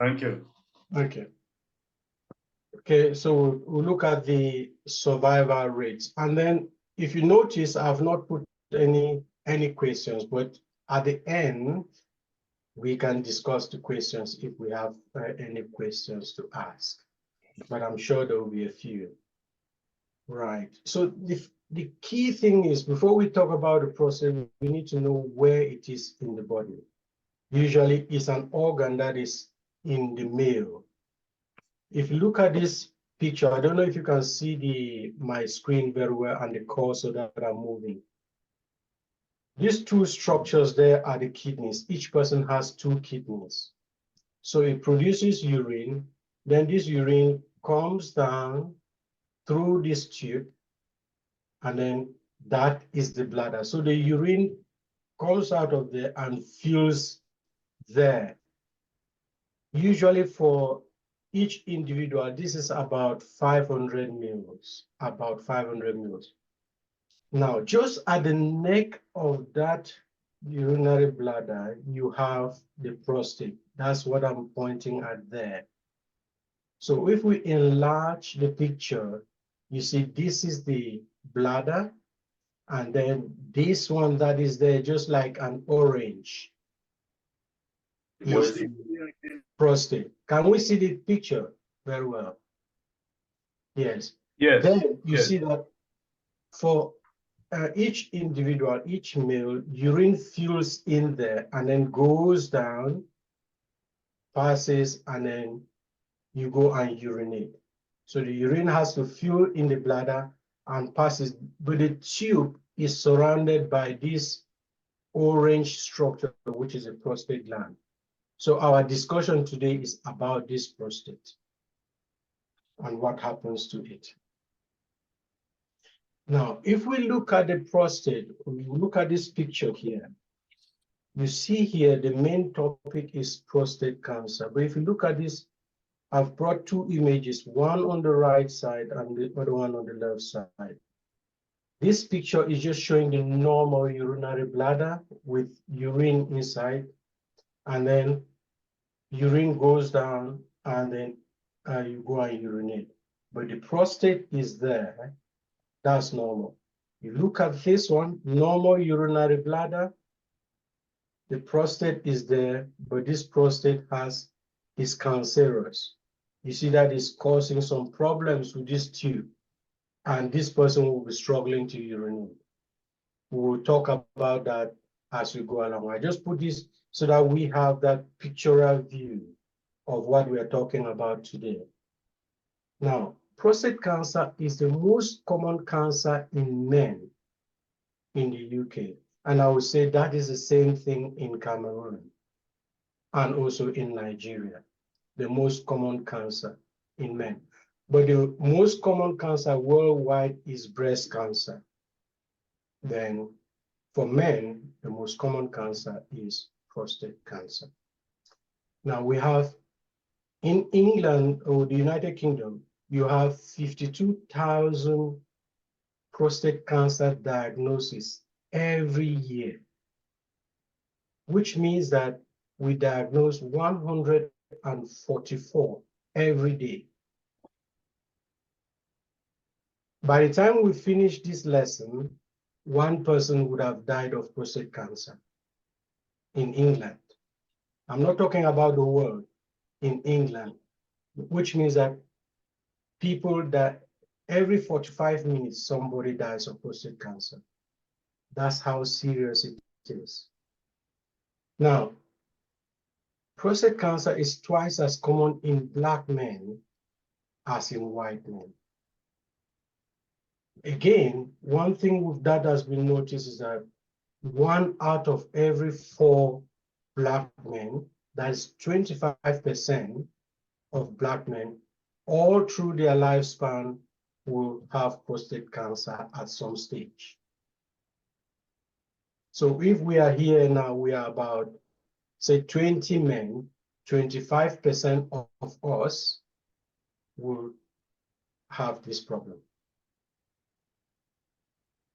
Thank you. Okay. Okay, so we'll look at the survival rates. And then if you notice, I've not put any questions, but at the end, we can discuss the questions if we have any questions to ask. But I'm sure there will be a few. Right. So the key thing is, before we talk about the prostate, we need to know where it is in the body. Usually it's an organ that is in the male. If you look at this picture, I don't know if you can see my screen very well and the cursor that I'm moving. These two structures there are the kidneys. Each person has two kidneys. So it produces urine, then this urine comes down through this tube, and then that is the bladder. So the urine comes out of there and fills there. Usually for each individual, this is about 500 mils, about 500 mils. Now, just at the neck of that urinary bladder, you have the prostate. That's what I'm pointing at there. So if we enlarge the picture, you see this is the bladder, and then this one that is there, just like an orange, is the prostate. Can we see the picture very well? Yes. Yes. Then you see that for each individual, each male, urine fills in there and then goes down, passes, and then you go and urinate. So the urine has to fill in the bladder and passes, but the tube is surrounded by this orange structure, which is a prostate gland. So our discussion today is about this prostate and what happens to it. Now, if we look at the prostate, we look at this picture here, you see here the main topic is prostate cancer. But if you look at this, I've brought two images, one on the right side and the other one on the left side. This picture is just showing the normal urinary bladder with urine inside, and then urine goes down, and then you go and urinate. But the prostate is there. That's normal. You look at this one, normal urinary bladder, the prostate is there, but this prostate is cancerous. You see that is causing some problems with this tube, and this person will be struggling to urinate. We will talk about that as we go along. I just put this so that we have that pictorial view of what we are talking about today. Now, prostate cancer is the most common cancer in men in the UK. And I would say that is the same thing in Cameroon and also in Nigeria, the most common cancer in men. But the most common cancer worldwide is breast cancer. Then for men, the most common cancer is prostate cancer. Now we have in England or the United Kingdom, you have 52,000 prostate cancer diagnoses every year, which means that we diagnose 144 every day. By the time we finish this lesson, one person would have died of prostate cancer in England. I'm not talking about the world, in England, which means that people that every 45 minutes, somebody dies of prostate cancer. That's how serious it is. Now, prostate cancer is twice as common in Black men as in white men. Again, one thing that has been noticed is that 1 out of every 4 Black men, that's 25% of Black men, all through their lifespan will have prostate cancer at some stage. So if we are here now, we are about, say, 20 men, 25% of us will have this problem.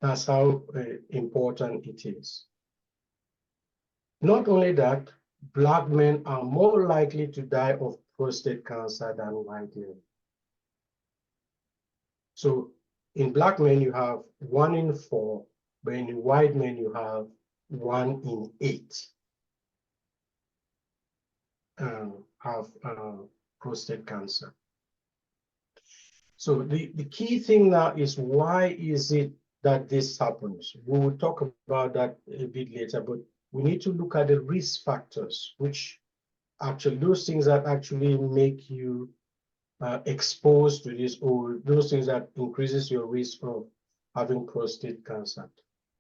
That's how important it is. Not only that, Black men are more likely to die of prostate cancer than white men. So in Black men, you have 1 in 4, but in white men, you have 1 in 8 have prostate cancer. So the key thing now is, why is it that this happens? We will talk about that a bit later, but we need to look at the risk factors, which actually those things that actually make you exposed to this, or those things that increases your risk of having prostate cancer.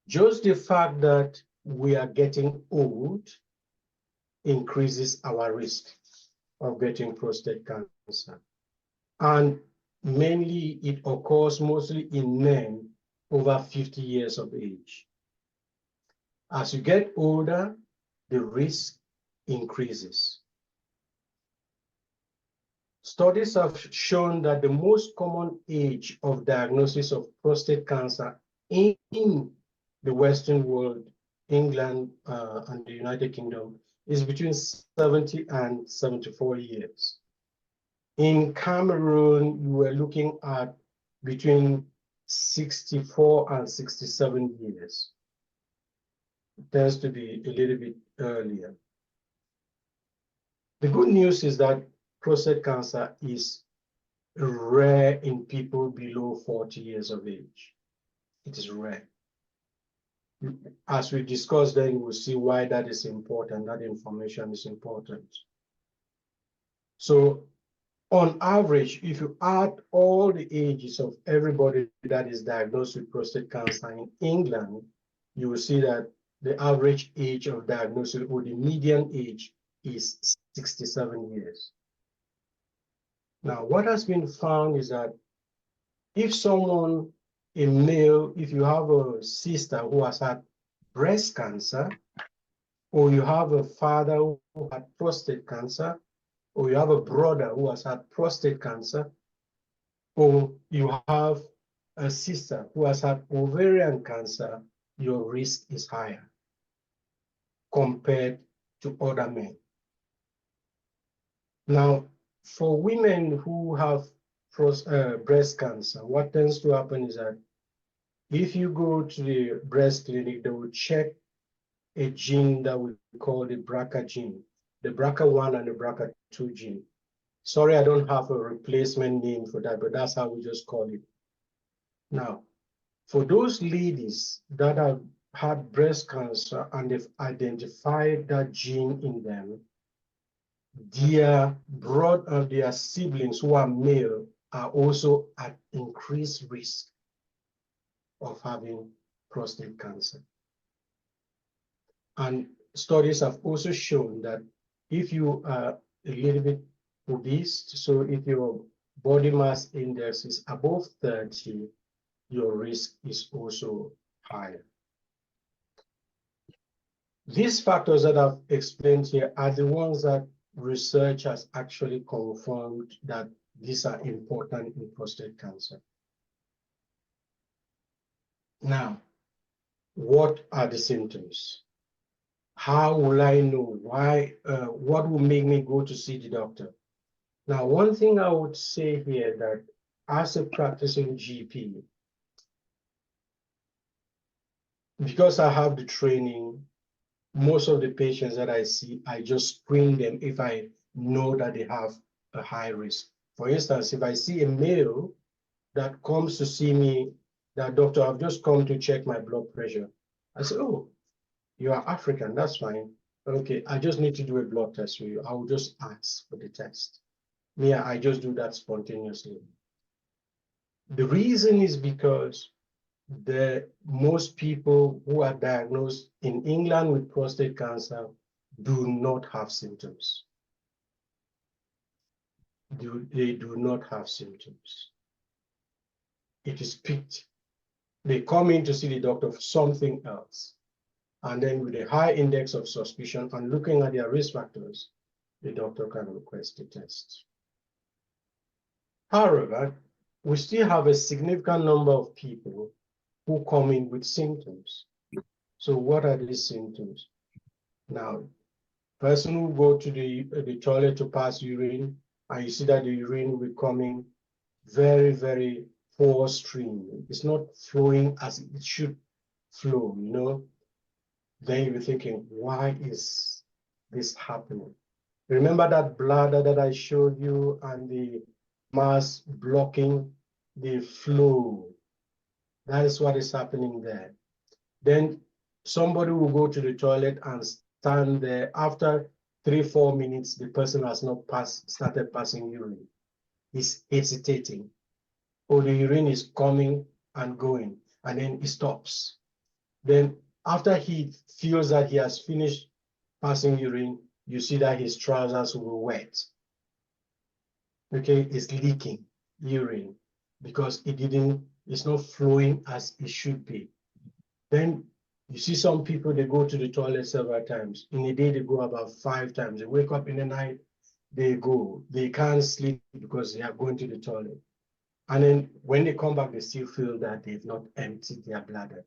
Just the fact that we are getting old increases our risk of getting prostate cancer. And mainly it occurs mostly in men over 50 years of age. As you get older, the risk increases. Studies have shown that the most common age of diagnosis of prostate cancer in the Western world, England and the United Kingdom, is between 70 and 74 years. In Cameroon, you were looking at between 64 and 67 years. It tends to be a little bit earlier. The good news is that prostate cancer is rare in people below 40 years of age. It is rare. As we discussed, then we'll see why that is important. That information is important. So on average, if you add all the ages of everybody that is diagnosed with prostate cancer in England, you will see that the average age of diagnosis, or the median age, is 67 years. Now, what has been found is that if someone, a male, if you have a sister who has had breast cancer, or you have a father who had prostate cancer, or you have a brother who has had prostate cancer, or you have a sister who has had ovarian cancer, your risk is higher compared to other men. Now, for women who have breast cancer, what tends to happen is that if you go to the breast clinic, they will check a gene that we call the BRCA gene, the BRCA1 and the BRCA2 gene. Sorry, I don't have a replacement name for that, but that's how we just call it. Now, for those ladies that have had breast cancer and they've identified that gene in them, their siblings who are male are also at increased risk of having prostate cancer. And studies have also shown that if you are a little bit obese, so if your body mass index is above 30, your risk is also higher. These factors that I've explained here are the ones that research has actually confirmed that these are important in prostate cancer. Now, what are the symptoms? How will I know what will make me go to see the doctor? Now, one thing I would say here, that as a practicing GP, because I have the training, most of the patients that I see, I just screen them if I know that they have a high risk. For instance, if I see a male that comes to see me, that doctor, I've just come to check my blood pressure. I say, oh, you are African, that's fine. Okay, I just need to do a blood test for you. I will just ask for the test. Yeah, I just do that spontaneously. The reason is because most people who are diagnosed in England with prostate cancer do not have symptoms. They do not have symptoms. It is picked. They come in to see the doctor for something else. And then with a high index of suspicion and looking at their risk factors, the doctor can request a test. However, we still have a significant number of people who come in with symptoms. So what are these symptoms? Now, Person who go to the toilet to pass urine, and you see that the urine will be coming very, very poor stream. It's not flowing as it should flow, you know. Then you'll be thinking, why is this happening? Remember that bladder that I showed you and the mass blocking the flow? That is what is happening there. Then somebody will go to the toilet and stand there. After 3-4 minutes, the person has not started passing urine. He's hesitating, or the urine is coming and going, and then he stops. Then after he feels that he has finished passing urine, you see that his trousers were wet. Okay, it's leaking urine because it's not flowing as it should be. Then you see some people, they go to the toilet several times. In a day, they go about 5 times. They wake up in the night, they go. They can't sleep because they are going to the toilet. And then when they come back, they still feel that they've not emptied their bladder.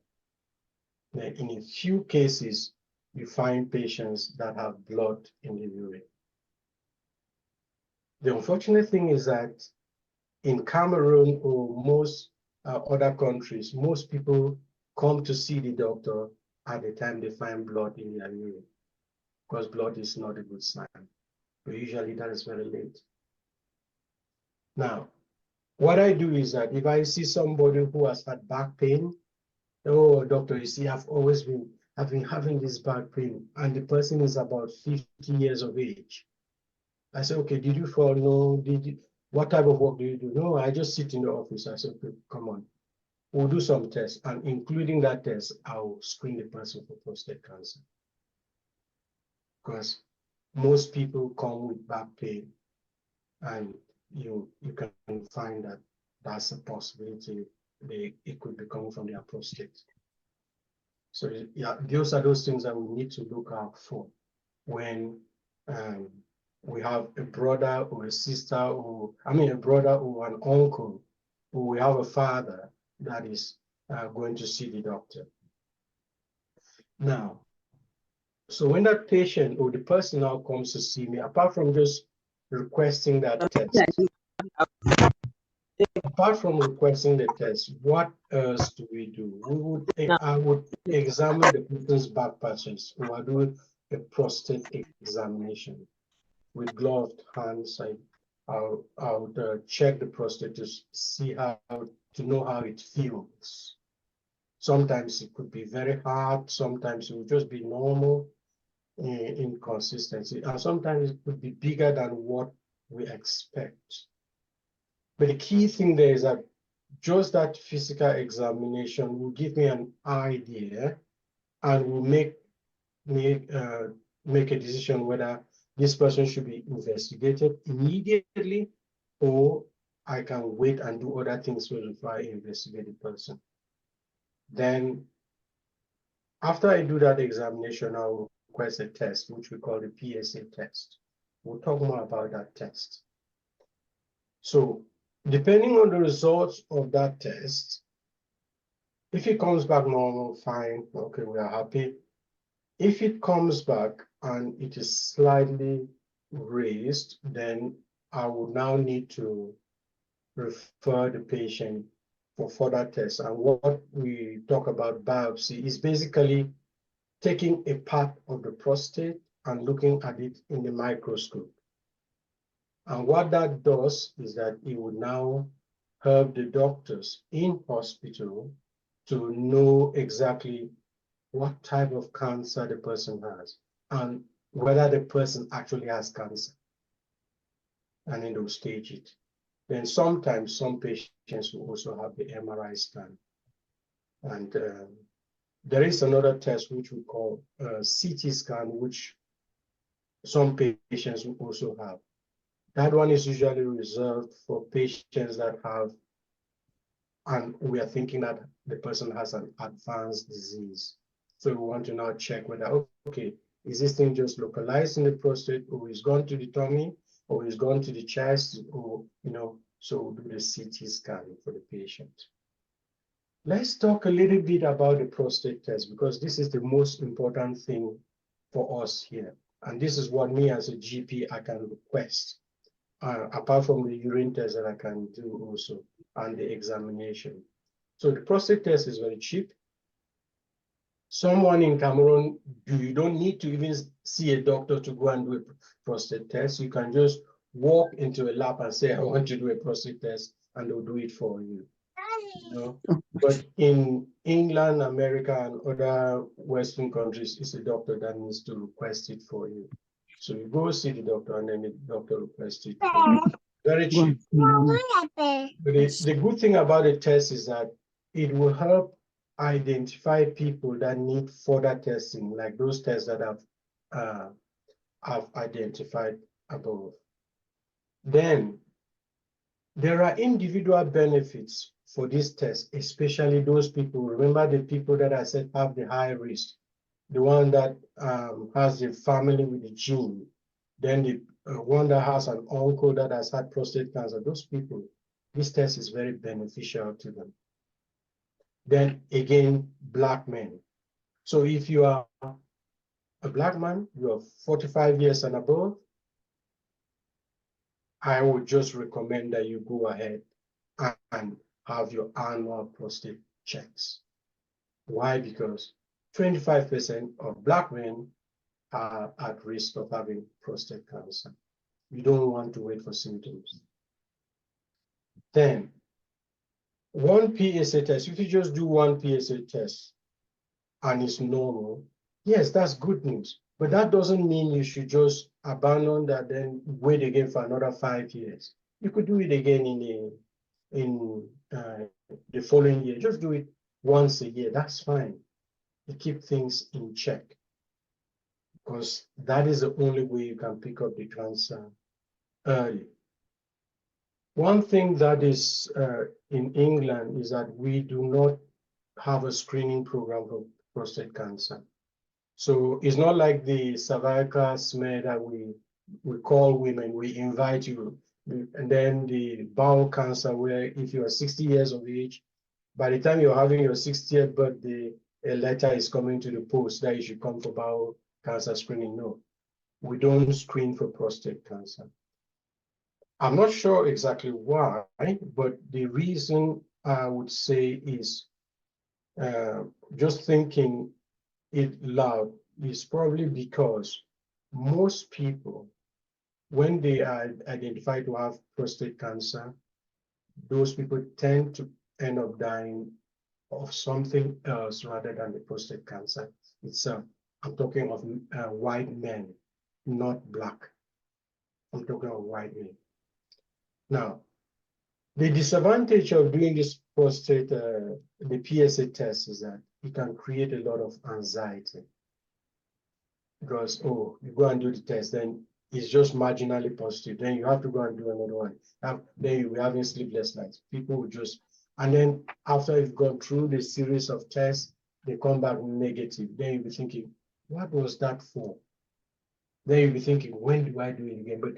Then in a few cases, you find patients that have blood in the urine. The unfortunate thing is that in Cameroon or most other countries, most people come to see the doctor at the time they find blood in their urine, because blood is not a good sign. But usually that is very late. Now, what I do is that if I see somebody who has had back pain, oh, doctor, you see, I've been having this back pain, and the person is about 50 years of age. I say, okay, did you fall? No. What type of work do you do? No, I just sit in the office. I said, okay, come on. We'll do some tests, and including that test, I'll screen the person for prostate cancer. Because most people come with back pain, and you can find that that's a possibility. It could be coming from their prostate. So yeah, those are those things that we need to look out for when we have a brother or a sister, or a brother or an uncle, or we have a father that is going to see the doctor. Now, so when that patient or the person now comes to see me, apart from just requesting that test, what else do we do? I would examine the person's back patches, or I do a prostate examination with gloved hands. I would check the prostate to see to know how it feels. Sometimes it could be very hard, sometimes it would just be normal inconsistency, and sometimes it could be bigger than what we expect. But the key thing there is that just that physical examination will give me an idea and will make a decision whether this person should be investigated immediately, or I can wait and do other things before I investigate the person. Then after I do that examination, I will request a test, which we call the PSA test. We'll talk more about that test. So depending on the results of that test, if it comes back normal, fine, okay, we are happy. If it comes back and it is slightly raised, then I would now need to refer the patient for further tests. And what we talk about biopsy is basically taking a part of the prostate and looking at it in the microscope. And what that does is that it would now help the doctors in hospital to know exactly what type of cancer the person has and whether the person actually has cancer. And then they'll stage it. Then sometimes some patients will also have the MRI scan. And there is another test which we call CT scan, which some patients will also have. That one is usually reserved for patients that have, and we are thinking that the person has an advanced disease. So we want to now check whether, okay, is this thing just localized in the prostate, or is gone to the tummy, or is gone to the chest, or, so we'll do the CT scan for the patient. Let's talk a little bit about the prostate test, because this is the most important thing for us here. And this is what me as a GP, I can request, apart from the urine test that I can do also, and the examination. So the prostate test is very cheap. Someone in Cameroon, you don't need to even see a doctor to go and do a prostate test. You can just walk into a lab and say, I want to do a prostate test, and they'll do it for you. You know? But in England, America, and other Western countries, it's a doctor that needs to request it for you. So you go see the doctor, and then the doctor requests it for you. Very cheap. But the good thing about the test is that it will help identify people that need further testing, like those tests that I've identified above. Then there are individual benefits for this test, especially those people. Remember the people that I said have the high risk, the one that has the family with the gene, then the one that has an uncle that has had prostate cancer. Those people, this test is very beneficial to them. Then again, Black men. So if you are a Black man, you are 45 years and above, I would just recommend that you go ahead and have your annual prostate checks. Why? Because 25% of Black men are at risk of having prostate cancer. You don't want to wait for symptoms. Then, one PSA test, if you just do one PSA test and it's normal, yes, that's good news. But that doesn't mean you should just abandon that, then wait again for another 5 years. You could do it again in the following year. Just do it once a year. That's fine. You keep things in check, because that is the only way you can pick up the cancer early. One thing that is in England is that we do not have a screening program for prostate cancer. So it's not like the cervical smear that we call women, we invite you. And then the bowel cancer, where if you are 60 years of age, by the time you're having your 60th birthday, a letter is coming to the post that you should come for bowel cancer screening. No, we don't screen for prostate cancer. I'm not sure exactly why, but the reason I would say is just thinking it loud is probably because most people, when they are identified to have prostate cancer, those people tend to end up dying of something else rather than the prostate cancer itself. I'm talking of white men, not Black. I'm talking of white men. Now, the disadvantage of doing this prostate, the PSA test, is that it can create a lot of anxiety. Because, oh, you go and do the test, then it's just marginally positive. Then you have to go and do another one. Then you'll be having sleepless nights. People will just, and then after you've gone through the series of tests, they come back negative. Then you'll be thinking, what was that for? Then you'll be thinking, when do I do it again? But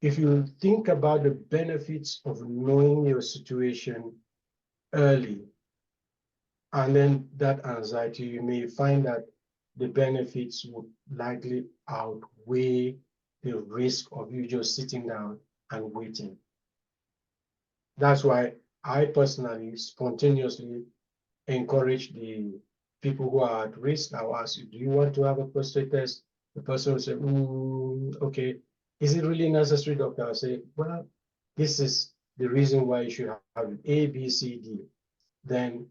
if you think about the benefits of knowing your situation early, and then that anxiety, you may find that the benefits would likely outweigh the risk of you just sitting down and waiting. That's why I personally spontaneously encourage the people who are at risk. I'll ask you, do you want to have a prostate test? The person will say, okay. Is it really necessary, doctor? I say, well, this is the reason why you should have it, A, B, C, D. Then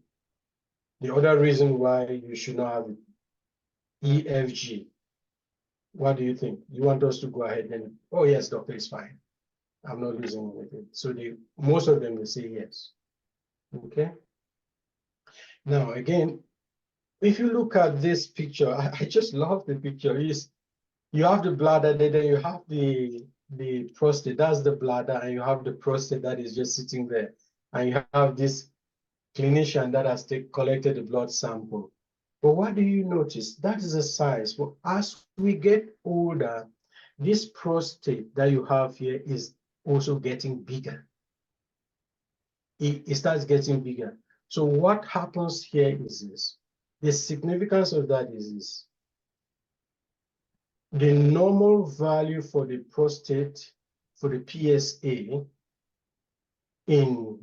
the other reason why you should not have it, E, F, G. What do you think? You want us to go ahead and, oh yes, doctor, it's fine. I'm not losing anything. So most of them will say yes. Okay. Now again, if you look at this picture, I just love the picture. You have the bladder, then you have the prostate. That's the bladder, and you have the prostate that is just sitting there, and you have this clinician that has collected the blood sample. But what do you notice? That is a size. But as we get older, this prostate that you have here is also getting bigger. It starts getting bigger. So what happens here is this. The significance of that is this. the normal value for the prostate, for the PSA in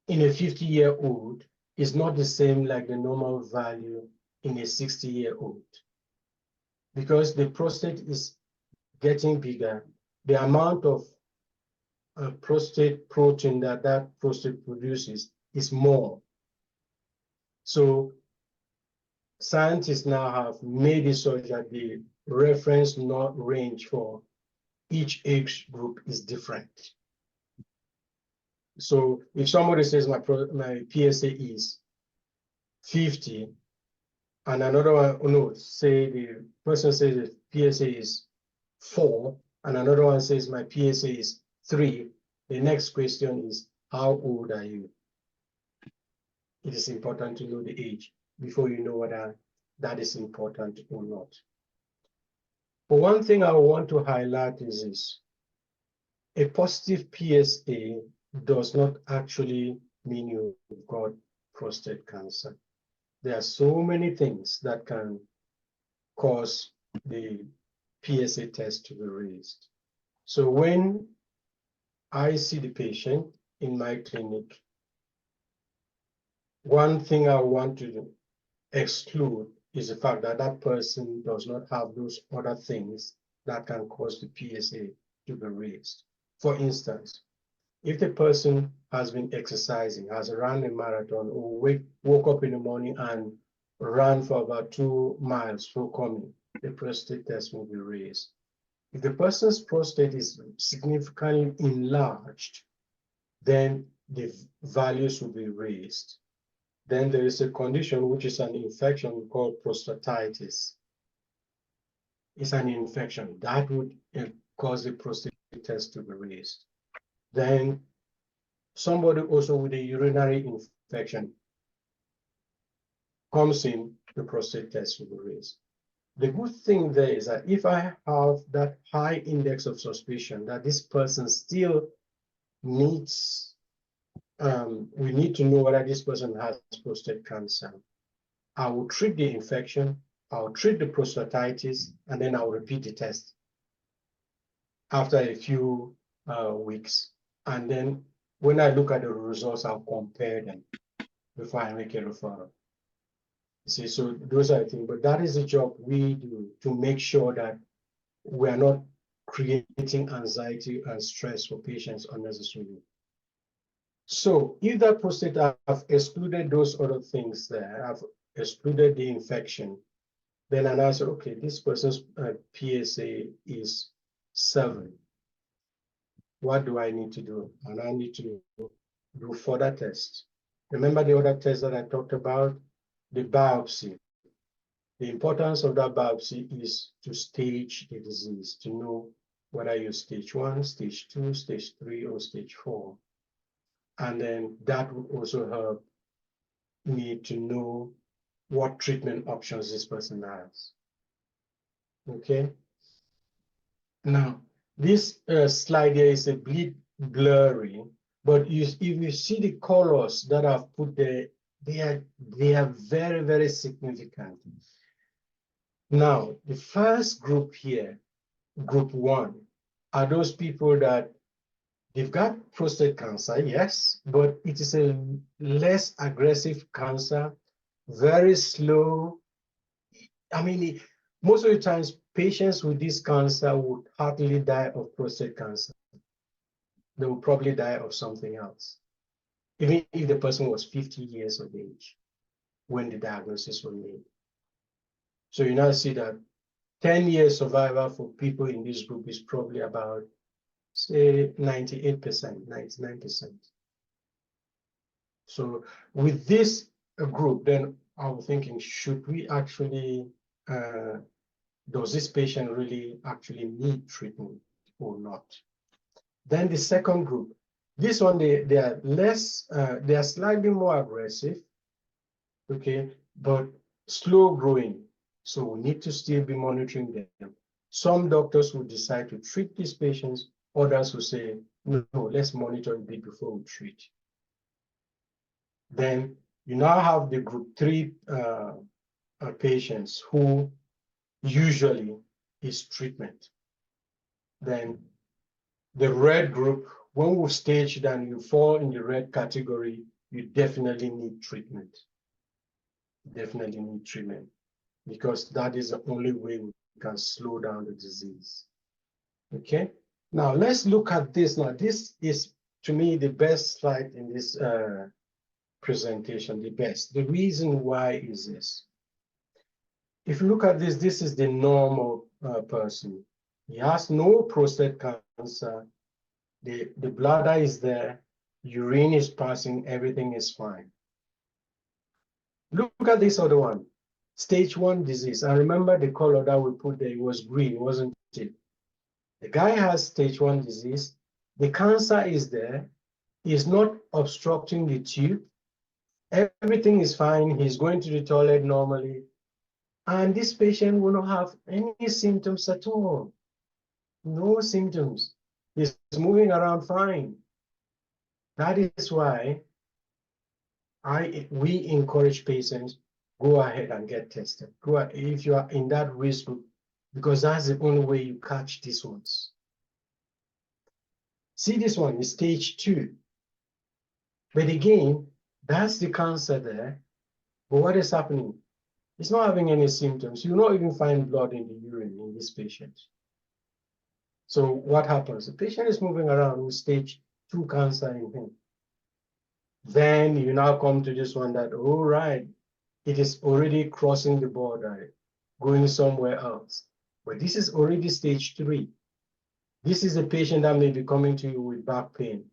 a 50-year-old is not the same like the normal value in a 60-year-old. Because the prostate is getting bigger, the amount of prostate protein that prostate produces is more. So scientists now have made it so that the reference range for each age group is different. So if somebody says my PSA is 50, and another one, no, say the person says the PSA is 4, and another one says my PSA is 3, the next question is, how old are you? It is important to know the age before you know whether that is important or not. But one thing I want to highlight is this. A positive PSA does not actually mean you've got prostate cancer. There are so many things that can cause the PSA test to be raised. So when I see the patient in my clinic, one thing I want to exclude is the fact that that person does not have those other things that can cause the PSA to be raised. For instance, if the person has been exercising, has run a marathon, or woke up in the morning and ran for about 2 miles before coming, the prostate test will be raised. If the person's prostate is significantly enlarged, then the values will be raised. Then there is a condition which is an infection called prostatitis. It's an infection that would cause the prostate test to be raised. Then somebody also with a urinary infection comes in, the prostate test will be raised. The good thing there is that if I have that high index of suspicion that this person still needs, we need to know whether this person has prostate cancer, I will treat the infection, I'll treat the prostatitis, and then I'll repeat the test after a few weeks. And then when I look at the results, I'll compare them before I make a referral. See, so those are the things, but that is the job we do to make sure that we are not creating anxiety and stress for patients unnecessarily. So if that prostate, I've excluded those other things there, I've excluded the infection, then I say, okay, this person's PSA is 7. What do I need to do? And I need to do further tests. Remember the other tests that I talked about? The biopsy. The importance of that biopsy is to stage the disease, to know whether you're stage 1, stage 2, stage 3, or stage 4. And then that would also help me to know what treatment options this person has. Okay. Now, this slide here is a bit blurry, but if you see the colors that I've put there, they are very, very significant. Now, the first group here, group 1, are those people that they've got prostate cancer, yes, but it is a less aggressive cancer, very slow. I mean, most of the times, patients with this cancer would hardly die of prostate cancer. They will probably die of something else, even if the person was 50 years of age when the diagnosis was made. So you now see that 10-year survival for people in this group is probably about, say, 98%, 99%. So with this group, then I'm thinking, should we actually, does this patient really actually need treatment or not? Then the second group, this one, they are less, they are slightly more aggressive, okay, but slow growing. So we need to still be monitoring them. Some doctors will decide to treat these patients, others will say, no, let's monitor a bit before we treat. Then you now have the group 3 patients who usually is treatment. Then the red group, when we've staged and you fall in the red category, you definitely need treatment. Definitely need treatment, because that is the only way we can slow down the disease. Okay, now let's look at this. Now, this is, to me, the best slide in this presentation, the best. The reason why is this. If you look at this, this is the normal person. He has no prostate cancer. The bladder is there, urine is passing, everything is fine. Look at this other one, stage 1 disease. And remember the color that we put there, it was green, wasn't it? The guy has stage 1 disease. The cancer is there. He's not obstructing the tube. Everything is fine. He's going to the toilet normally. And this patient will not have any symptoms at all. No symptoms. He's moving around fine. That is why we encourage patients, go ahead and get tested. Go ahead, if you are in that risk group, because that's the only way you catch these ones. See, this one is stage 2. But again, that's the cancer there. But what is happening? It's not having any symptoms. You will not even find blood in the urine in this patient. So what happens? The patient is moving around with stage 2 cancer in him. Then you now come to this one that, all right, it is already crossing the border, going somewhere else. But this is already stage 3. This is a patient that may be coming to you with back pain.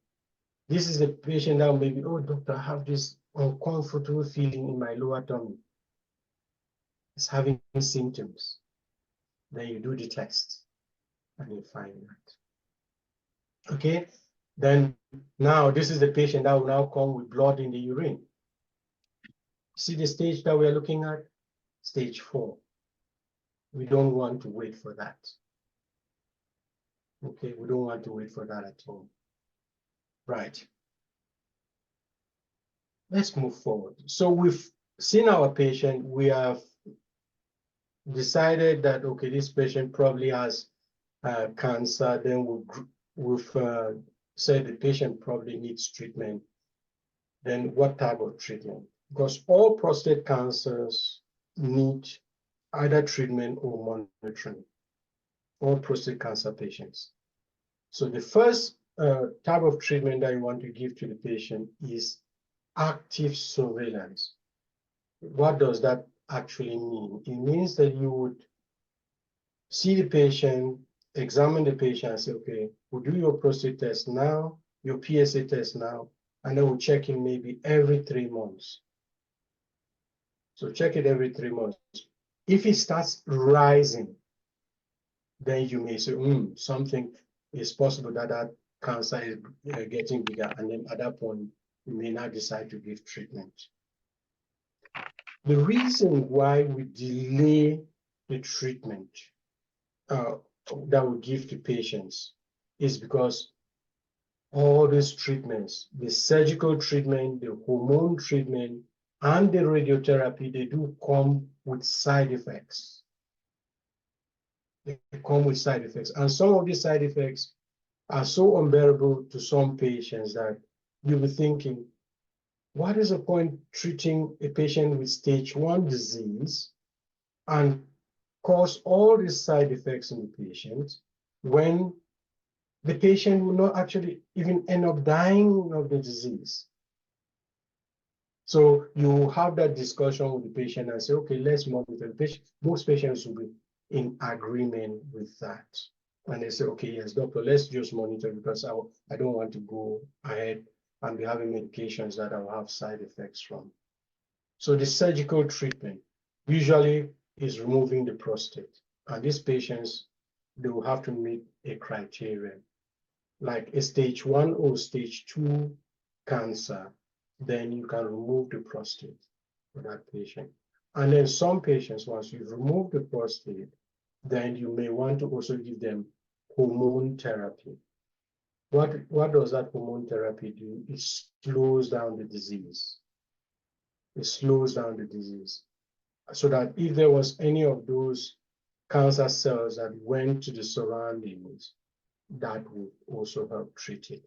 This is a patient that may be, oh, doctor, I have this uncomfortable feeling in my lower tummy. It's having symptoms. Then you do the test and you find that. Okay, then now this is the patient that will now come with blood in the urine. See the stage that we are looking at? Stage 4. We don't want to wait for that. Okay, we don't want to wait for that at all. Right. Let's move forward. So we've seen our patient. We have decided that, okay, this patient probably has cancer. Then we've said the patient probably needs treatment. Then what type of treatment? Because all prostate cancers need either treatment or monitoring. All prostate cancer patients. So the first type of treatment that you want to give to the patient is active surveillance. What does that actually mean? It means that you would see the patient, examine the patient and say, okay, we'll do your prostate test now, your PSA test now, and then we'll check in maybe every 3 months. So check it every 3 months. If it starts rising, then you may say, something is possible that cancer is getting bigger. And then at that point, you may not decide to give treatment. The reason why we delay the treatment that we give to patients is because all these treatments, the surgical treatment, the hormone treatment, and the radiotherapy, they do come with side effects. They come with side effects. And some of these side effects are so unbearable to some patients that you'll be thinking, what is the point treating a patient with stage 1 disease and cause all these side effects in the patient when the patient will not actually even end up dying of the disease? So you have that discussion with the patient and say, okay, let's monitor the patient. Most patients will be in agreement with that. And they say, okay, yes, doctor, let's just monitor because I don't want to go ahead and be having medications that I will have side effects from. So the surgical treatment usually is removing the prostate. And these patients, they will have to meet a criteria, like a stage 1 or stage 2 cancer. Then you can remove the prostate for that patient. And then some patients, once you've removed the prostate, then you may want to also give them hormone therapy. What does that hormone therapy do? It slows down the disease. It slows down the disease. So that if there was any of those cancer cells that went to the surroundings, that would also help treat it.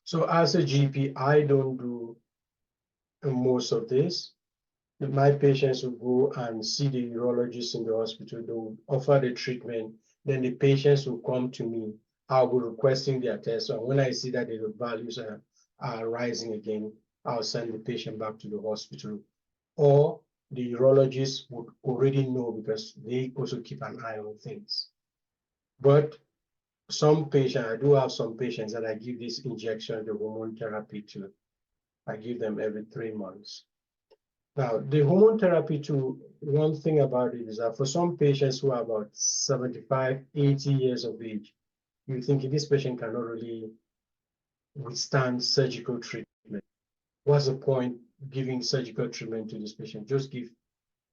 So as a GP, I don't do most of this. My patients will go and see the urologist in the hospital. They will offer the treatment. Then the patients will come to me. I'll be requesting their tests. And when I see that the values are rising again, I'll send the patient back to the hospital. Or the urologist would already know because they also keep an eye on things. But some patients, I do have some patients that I give this injection, the hormone therapy to. I give them every 3 months. Now, the hormone therapy too, one thing about it is that for some patients who are about 75, 80 years of age, you think this patient cannot really withstand surgical treatment. What's the point giving surgical treatment to this patient? Just give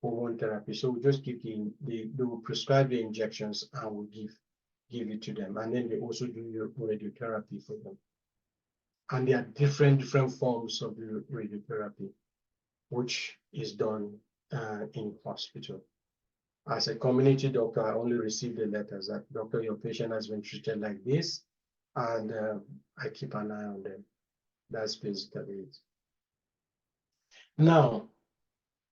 hormone therapy. So we just give they will prescribe the injections and we'll give it to them. And then they also do radiotherapy for them. And there are different forms of the radiotherapy, which is done in hospital. As a community doctor, I only receive the letters that, doctor, your patient has been treated like this, and I keep an eye on them. That's basically it. Now,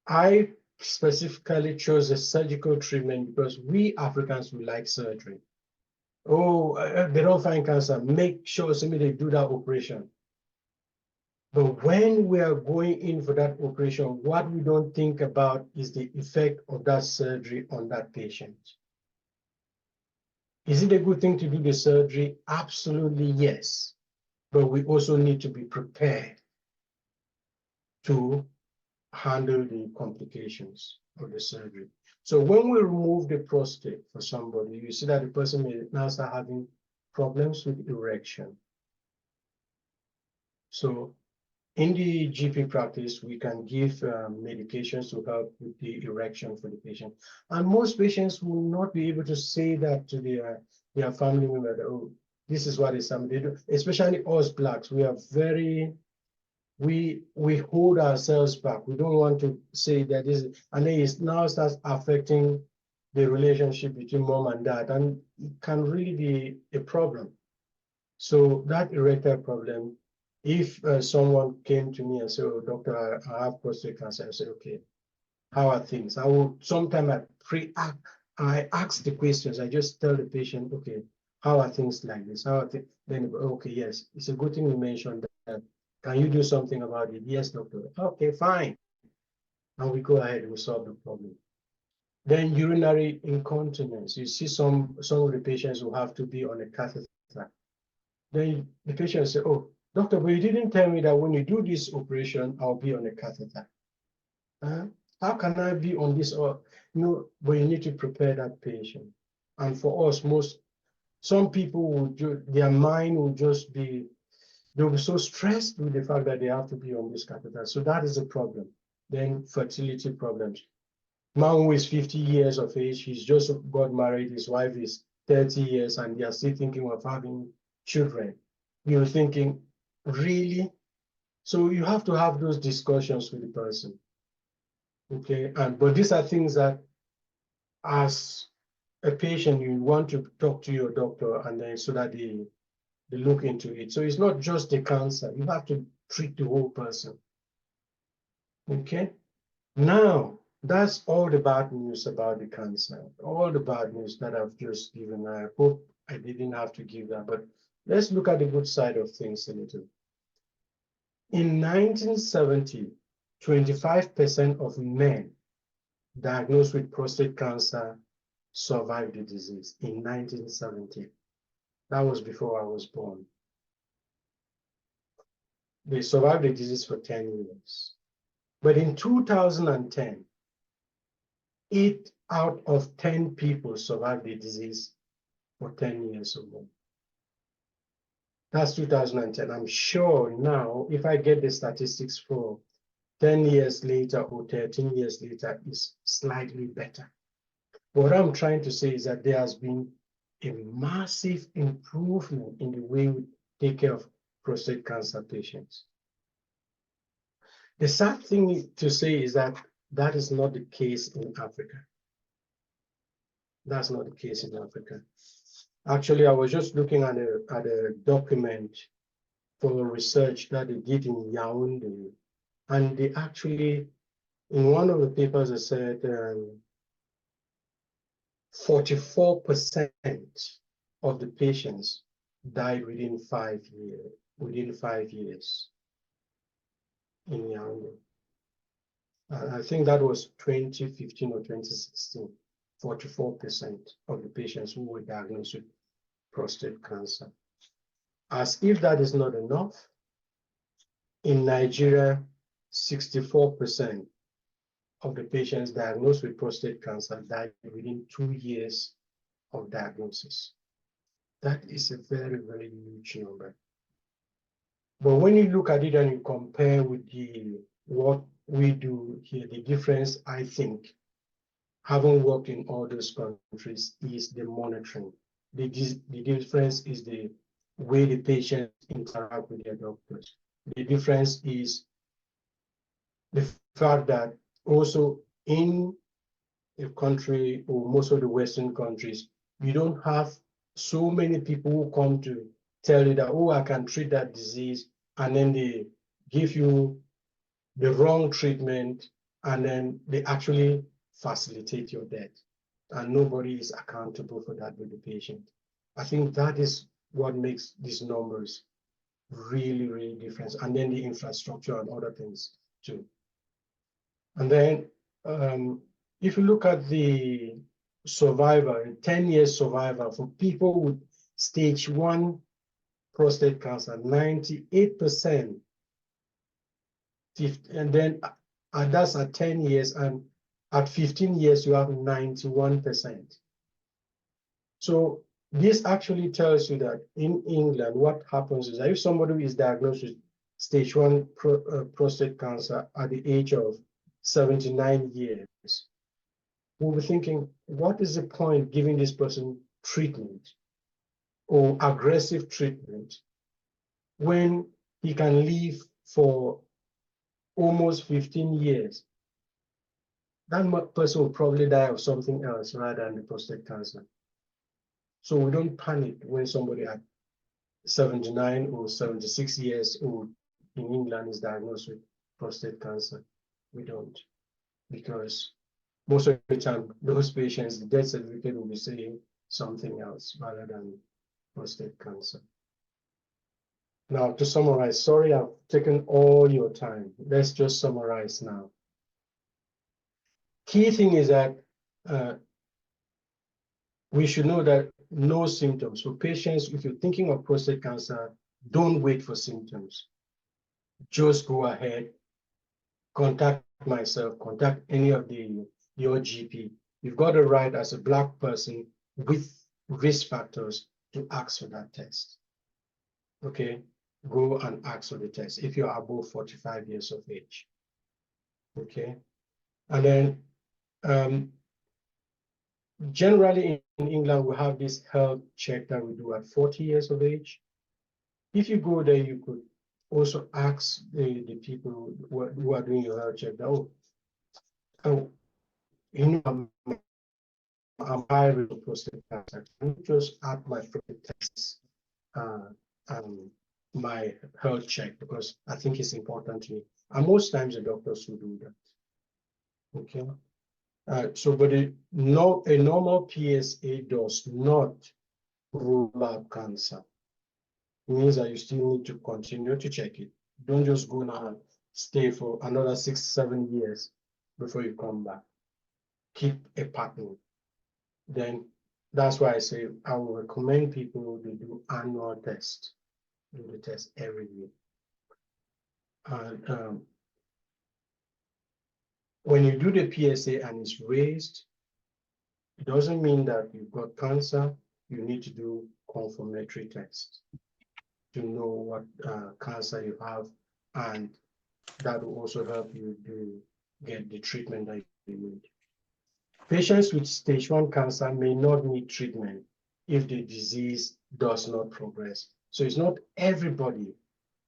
I specifically chose a surgical treatment because we Africans, we like surgery. Oh, they don't find cancer, make sure somebody do that operation. But when we are going in for that operation, what we don't think about is the effect of that surgery on that patient. Is it a good thing to do the surgery? Absolutely, yes. But we also need to be prepared to handle the complications of the surgery. So when we remove the prostate for somebody, you see that the person may now start having problems with erection. So in the GP practice, we can give medications to help with the erection for the patient. And most patients will not be able to say that to their family member, oh, this is what is happening. They do, especially us blacks, we are very, we hold ourselves back. We don't want to say that this, and then it now starts affecting the relationship between mom and dad, and it can really be a problem. So that erectile problem, if someone came to me and said, oh, doctor, I have prostate cancer, I say, okay, how are things? I will sometimes I ask the questions. I just tell the patient, okay, how are things like this? How are things? Then, okay, yes, it's a good thing you mentioned that. Can you do something about it? Yes, doctor. Okay, fine. And we go ahead and we solve the problem. Then urinary incontinence. You see some of the patients who have to be on a catheter. Then the patient say, oh, doctor, but you didn't tell me that when you do this operation, I'll be on a catheter. How can I be on this? Or no, but you need to prepare that patient. And for us, some people will their mind will just be, they'll be so stressed with the fact that they have to be on this catheter. So that is a problem. Then fertility problems. Man who is 50 years of age, he's just got married, his wife is 30 years, and they are still thinking of having children. You're thinking, really? So you have to have those discussions with the person. Okay, but these are things that as a patient, you want to talk to your doctor and then so that they look into it. So it's not just the cancer, you have to treat the whole person. Okay, now that's all the bad news about the cancer, all the bad news that I've just given. I hope I didn't have to give that, but let's look at the good side of things a little. In 1970, 25% of men diagnosed with prostate cancer survived the disease in 1970. That was before I was born. They survived the disease for 10 years. But in 2010, 8 out of 10 people survived the disease for 10 years or more. That's 2010. I'm sure now, if I get the statistics for 10 years later or 13 years later, it's slightly better. What I'm trying to say is that there has been a massive improvement in the way we take care of prostate cancer patients. The sad thing to say is that that is not the case in Africa. That's not the case in Africa. Actually, I was just looking at a document for research that they did in Yaoundé, and they actually, in one of the papers, they said 44% of the patients died within 5 years. Within 5 years in Yaoundé. I think that was 2015 or 2016. 44% of the patients who were diagnosed with prostate cancer. As if that is not enough, in Nigeria, 64% of the patients diagnosed with prostate cancer died within 2 years of diagnosis. That is a very, very huge number. But when you look at it and you compare with what we do here, the difference, I think, having worked in all those countries, is the monitoring. The difference is the way the patients interact with their doctors. The difference is the fact that also in a country, or most of the Western countries, you don't have so many people who come to tell you that, oh, I can treat that disease, and then they give you the wrong treatment, and then they actually facilitate your death, and nobody is accountable for that with the patient. I think that is what makes these numbers really, really different, and then the infrastructure and other things too. And then if you look at the survivor, 10-year survivor for people with stage 1 prostate cancer, 98%, and then that's at 10 years, and at 15 years, you have 91%. So this actually tells you that in England, what happens is that if somebody is diagnosed with stage 1 prostate cancer at the age of 79 years, we'll be thinking, what is the point giving this person treatment or aggressive treatment when he can live for almost 15 years? That person will probably die of something else rather than the prostate cancer. So we don't panic when somebody at 79 or 76 years old in England is diagnosed with prostate cancer. We don't, because most of the time, those patients, the death certificate will be saying something else rather than prostate cancer. Now, to summarize, sorry, I've taken all your time. Let's just summarize now. Key thing is that we should know that no symptoms. For patients, if you're thinking of prostate cancer, don't wait for symptoms. Just go ahead, contact myself, contact any of your GP. You've got a right as a Black person with risk factors to ask for that test. Okay, go and ask for the test if you're above 45 years of age. Okay, and then generally in England, we have this health check that we do at 40 years of age. If you go there, you could also ask the people who are doing your health check, oh, you know, I'm high risk of prostate cancer. Can you just add my prostate tests, my health check, because I think it's important to me. And most times the doctors will do that. Okay. But a normal PSA does not rule out cancer. It means that you still need to continue to check it. Don't just go now and stay for another 6-7 years before you come back. Keep a pattern. Then that's why I say I will recommend people to do annual tests. Do the test every year. And when you do the PSA and it's raised, it doesn't mean that you've got cancer. You need to do confirmatory tests to know what cancer you have, and that will also help you to get the treatment that you need. Patients with stage 1 cancer may not need treatment if the disease does not progress. So it's not everybody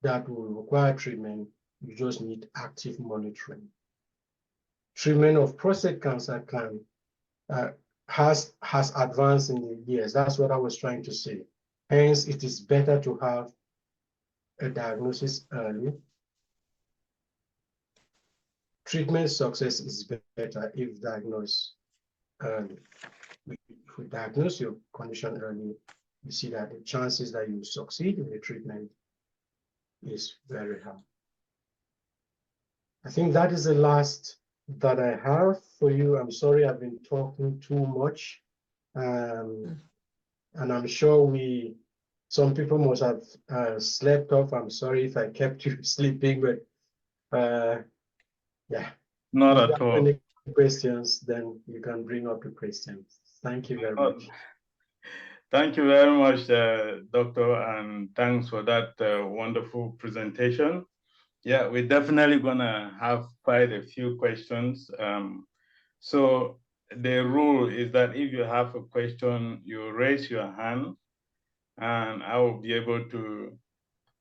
that will require treatment. You just need active monitoring. Treatment of prostate cancer can has advanced in the years. That's what I was trying to say. Hence, it is better to have a diagnosis early. Treatment success is better if diagnosed early. If we diagnose your condition early, you see that the chances that you succeed in the treatment is very high. I think that is the last that I have for you. I'm sorry I've been talking too much. And I'm sure some people must have slept off. I'm sorry if I kept you sleeping, but yeah. Not if at you all. have any questions, then you can bring up the questions. Thank you very much. Thank you very much, Doctor, and thanks for that wonderful presentation. Yeah, we're definitely gonna have quite a few questions. So the rule is that if you have a question, you raise your hand, and I will be able to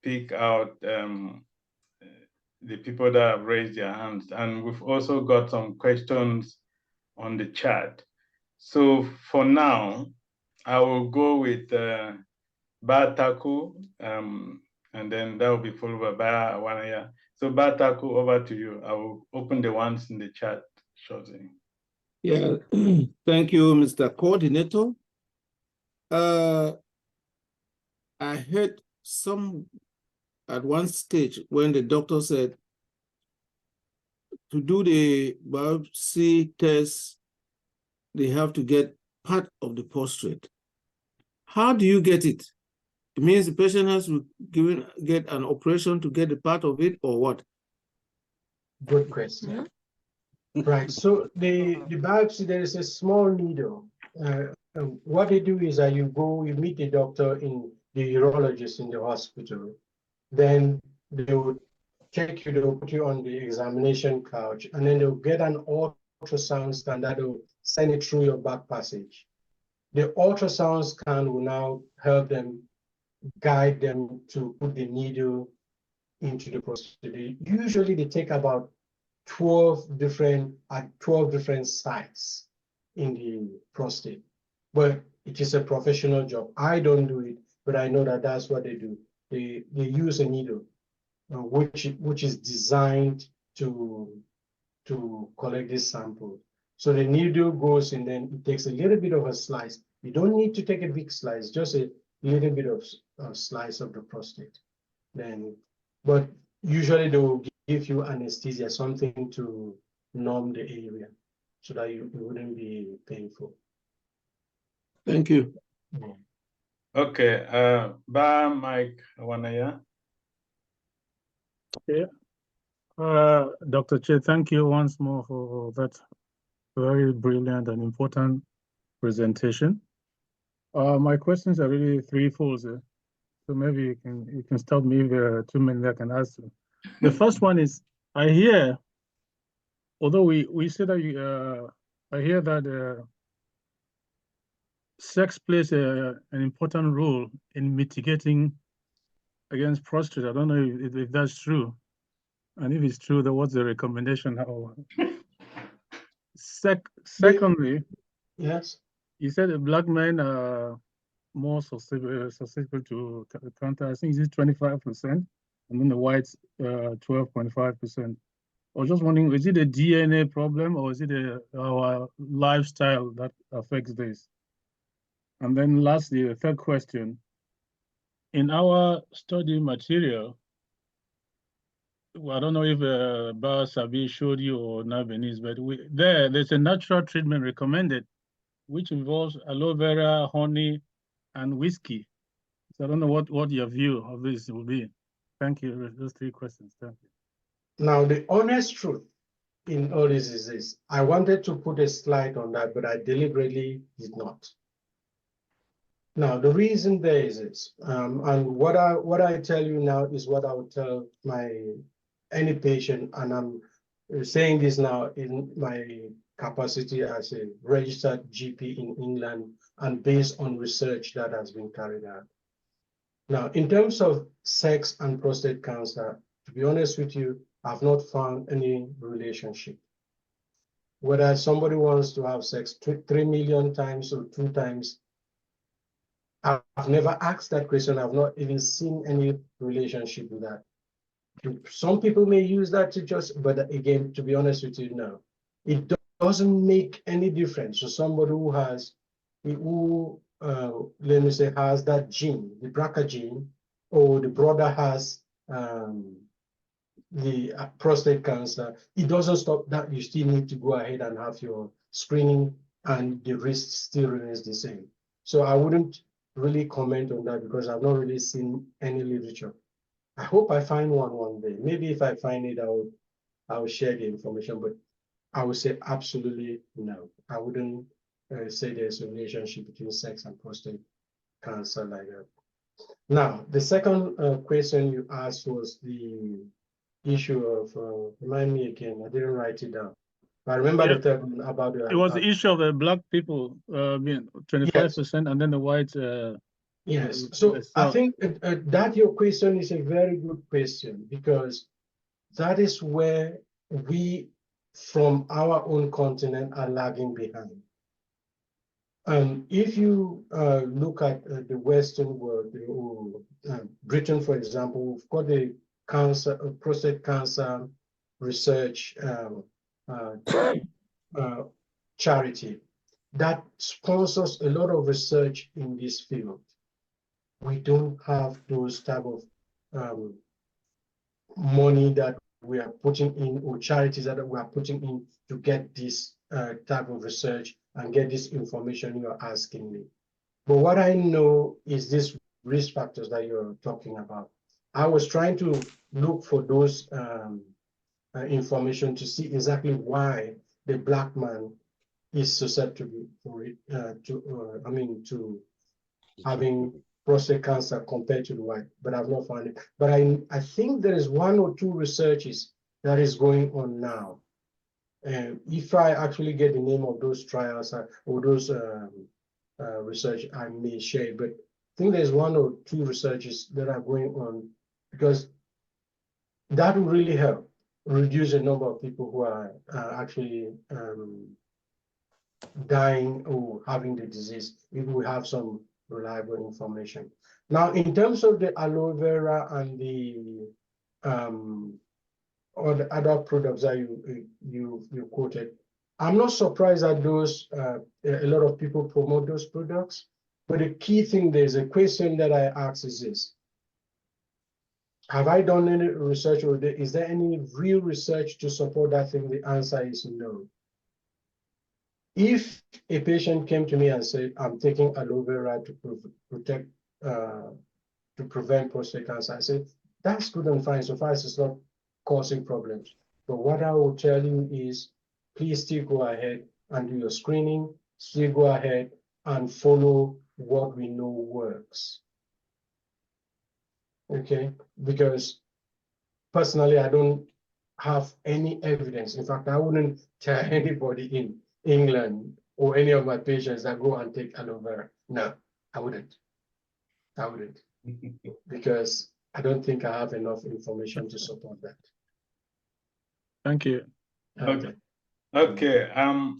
pick out the people that have raised their hands. And we've also got some questions on the chat. So for now, I will go with Bataku, and then that will be followed by Awanaya. So Bataku, over to you. I will open the ones in the chat shortly. Yeah, thank you, Mr. Coordinator. I heard at one stage when the doctor said to do the biopsy test, they have to get part of the prostate. How do you get it? It means the patient has to get an operation to get a part of it, or what? Good question. Right. So the biopsy, there is a small needle. What they do is that you meet the doctor, the urologist in the hospital. Then they will check you, they will put you on the examination couch, and then they'll get an ultrasound scan that will send it through your back passage. The ultrasound scan will now help them, guide them to put the needle into the prostate. Usually they take about 12 different sites in the prostate, but it is a professional job. I don't do it, but I know that that's what they do. They use a needle, which is designed to collect this sample. So the needle goes and then it takes a little bit of a slice. You don't need to take a big slice, just a little bit of a slice of the prostate. But usually they will give you anesthesia, something to numb the area so that it wouldn't be painful. Thank you. Yeah. Okay, Ba Mike Awanaya. Okay. Dr. Che, thank you once more for that very brilliant and important presentation. My questions are really threefold, so maybe you can stop me if there are too many I can answer. The first one is, I hear, although we say that I hear that sex plays an important role in mitigating against prostate. I don't know if that's true. And if it's true, then what's the recommendation? Secondly, yes, you said that black men are more susceptible to cancer. I think it's 25%, and then the whites 12.5%. I was just wondering, is it a DNA problem or is it our lifestyle that affects this? And then lastly, the third question, in our study material, I don't know if Ba Sabi showed you or Nabenis, but there's a natural treatment recommended, which involves aloe vera, honey, and whiskey. So I don't know what your view of this will be. Thank you. Those three questions. Thank you. Now the honest truth in all this is this. I wanted to put a slide on that, but I deliberately did not. Now the reason there is this, and what I tell you now is what I would tell any patient, and I'm saying this now in my capacity as a registered GP in England and based on research that has been carried out. Now, in terms of sex and prostate cancer, to be honest with you, I've not found any relationship. Whether somebody wants to have sex 3 million times or 2 times, I've never asked that question. I've not even seen any relationship with that. Some people may use that to just, but again, to be honest with you, no. It doesn't make any difference. So somebody who has, let me say, has that gene, the BRCA gene, or the brother has the prostate cancer, it doesn't stop that. You still need to go ahead and have your screening, and the risk still remains the same. So I wouldn't really comment on that because I've not really seen any literature. I hope I find one day. Maybe if I find it, I will share the information, but I would say absolutely no. I wouldn't say there's a relationship between sex and prostate cancer like that. Now, the second question you asked was the issue of, remind me again, I didn't write it down. I remember the third one about the... It was the issue of the black people being 25%, and then the whites. Yes, so I think that your question is a very good question, because that is where we, from our own continent, are lagging behind. If you look at the Western world, Britain, for example, we've got the prostate cancer research charity that sponsors a lot of research in this field. We don't have those type of money that we are putting in, or charities that we are putting in to get this type of research and get this information you are asking me. But what I know is this risk factors that you're talking about. I was trying to look for those information to see exactly why the black man is susceptible for it, to having prostate cancer compared to the white, but I've not found it. But I think there is 1 or 2 researches that is going on now. If I actually get the name of those trials or those research, I may share it. But I think there's 1 or 2 researches that are going on, because that will really help reduce the number of people who are actually dying or having the disease, if we have some reliable information. Now, in terms of the aloe vera and the or the other products that you quoted, I'm not surprised that those a lot of people promote those products. But the key thing, there's a question that I ask is this: have I done any research, or is there any real research to support that thing? The answer is no. If a patient came to me and said, I'm taking aloe vera to prevent prostate cancer, I said, that's good and fine, so far as it's not causing problems. But what I will tell you is, please still go ahead and do your screening, still go ahead and follow what we know works. Okay, because personally, I don't have any evidence. In fact, I wouldn't tell anybody in England or any of my patients that go and take aloe vera. No, I wouldn't. I wouldn't. Because I don't think I have enough information to support that. Thank you. Okay. Okay.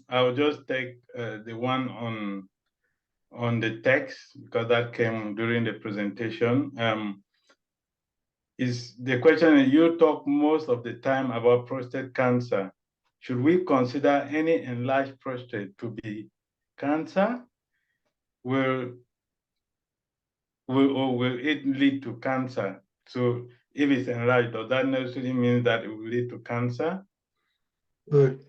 I'll just take the one on the text, because that came during the presentation. Is the question, you talk most of the time about prostate cancer. Should we consider any enlarged prostate to be cancer? Will it lead to cancer? So if it's enlarged, does that necessarily mean that it will lead to cancer? Good.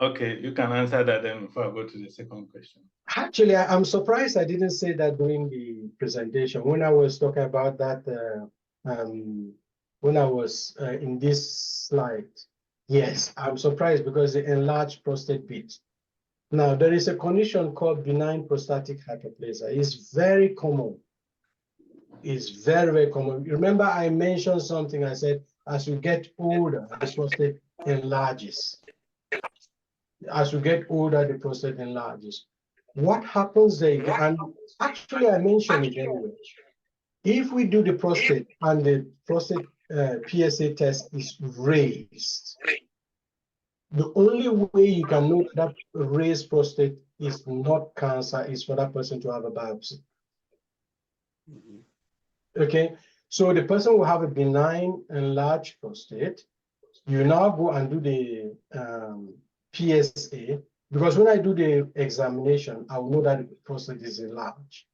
Okay, you can answer that then before I go to the second question. Actually, I'm surprised I didn't say that during the presentation. When I was talking about that, when I was in this slide, yes, I'm surprised because the enlarged prostate bit. Now, there is a condition called benign prostatic hyperplasia. It's very common. It's very, very common. Remember, I mentioned something. I said, as you get older, the prostate enlarges. As you get older, the prostate enlarges. What happens there? And actually, I mentioned it anyway. If we do the prostate and the prostate PSA test is raised, The only way you can know that raised prostate is not cancer is for that person to have a biopsy. Okay, so the person will have a benign enlarged prostate. You now go and do the PSA, because when I do the examination, I will know that the prostate is enlarged.